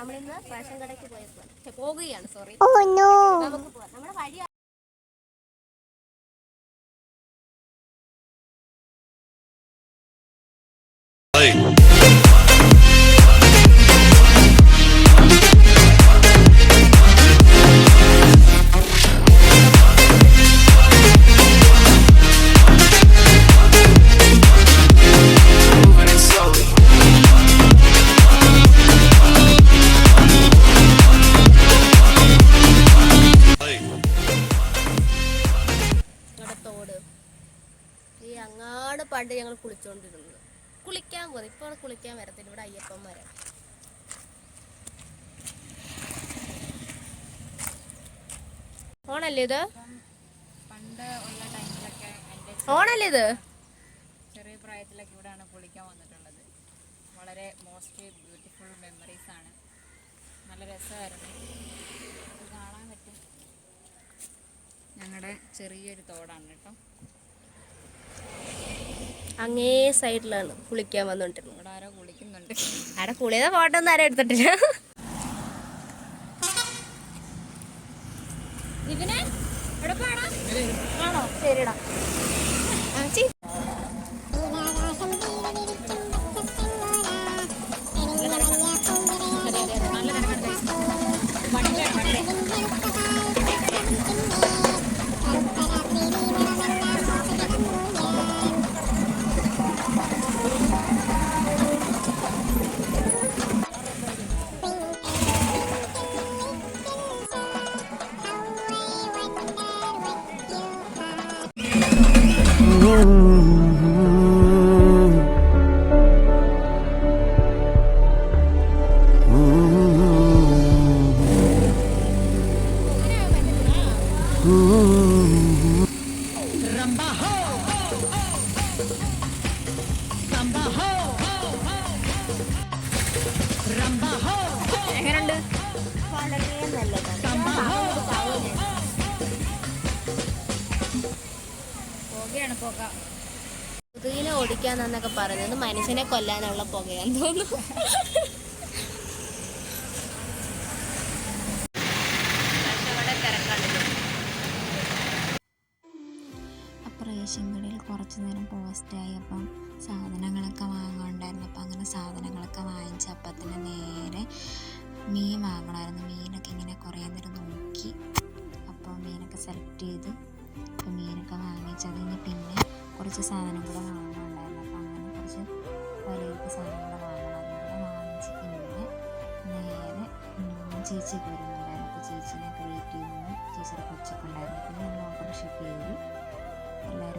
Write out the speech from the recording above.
നമ്മളിന്ന് റേഷൻ കടയ്ക്ക് പോകുകയാണ്. സോറി, നമുക്ക് പോവാം. നമ്മുടെ വഴി അങ്ങാട് പണ്ട് ഞങ്ങൾ കുളിച്ചോണ്ടിരുന്നത്. കുളിക്കാൻ പോകുന്നത് ഇപ്പോൾ കുളിക്കാൻ വരത്തില്ല, ഇവിടെ അയ്യപ്പന്മാരാണ്. ഓണല്ലേ ഇത്? പണ്ട് ഉള്ള ടൈമിലൊക്കെ ഓണല്ലേ ഇത്? ചെറിയ പ്രായത്തിലൊക്കെ ഇവിടെയാണ് കുളിക്കാൻ വന്നിട്ടുള്ളത്. വളരെ മോസ്റ്റ് ബ്യൂട്ടിഫുൾ മെമ്മറീസ് ആണ്. നല്ല രസമായിരുന്നു. ഇത് കാണാൻ പറ്റും. ഞങ്ങളുടെ ചെറിയൊരു തോടാണ് കേട്ടോ. അങ്ങേ സൈഡിലാണ് കുളിക്കാൻ വന്നോണ്ടിരുന്നത്. ഇവിടെ ആരോ കുളിക്കുന്നുണ്ട്. ആടെ കുളിയുടെ ഫോട്ടോ ഒന്നും ആരും എടുത്തിട്ടില്ല. ഇതിനെ ആണോ? ശരിടാ. എങ്ങനെയുണ്ട്? വളരെ നല്ലതാണ്. കൊതുകിനെ ഓടിക്കാന്നൊക്കെ പറയുന്നത് മനുഷ്യനെ കൊല്ലാനുള്ള പുകയാന്ന് തോന്നുന്നു. അപ്പോൾ റേഷൻ കടയിൽ കുറച്ച് നേരം പോസ്റ്റായി. അപ്പം സാധനങ്ങളൊക്കെ വാങ്ങാനുണ്ടായിരുന്നു. അപ്പം അങ്ങനെ സാധനങ്ങളൊക്കെ വാങ്ങിച്ച് അപ്പം തന്നെ നേരെ മീൻ വാങ്ങണമായിരുന്നു. മീനൊക്കെ ഇങ്ങനെ കുറേ നേരം നോക്കി. അപ്പോൾ മീനൊക്കെ സെലക്ട് ചെയ്ത് അപ്പോൾ മീനൊക്കെ വാങ്ങിച്ച് അതിന് പിന്നെ കുറച്ച് സാധനം കൂടെ വാങ്ങാനുണ്ടായിരുന്നു. അപ്പോൾ അങ്ങനെ കുറച്ച് വലിയ സാധനം കൂടെ വാങ്ങണം. അതും കൂടെ വാങ്ങിച്ച് പിന്നെ നേരെ ചേച്ചിയൊക്കെ വരുന്നുണ്ടായിരുന്നു. അപ്പോൾ ചേച്ചീനെയൊക്കെ വെയിറ്റ് ചെയ്യുന്നു. ചേച്ചിയുടെ കൊച്ചൊക്കെ ഉണ്ടായിരുന്നു. പിന്നെ നമ്മൾ ഓട്ടോറിക്ഷ കയറി എല്ലാവരും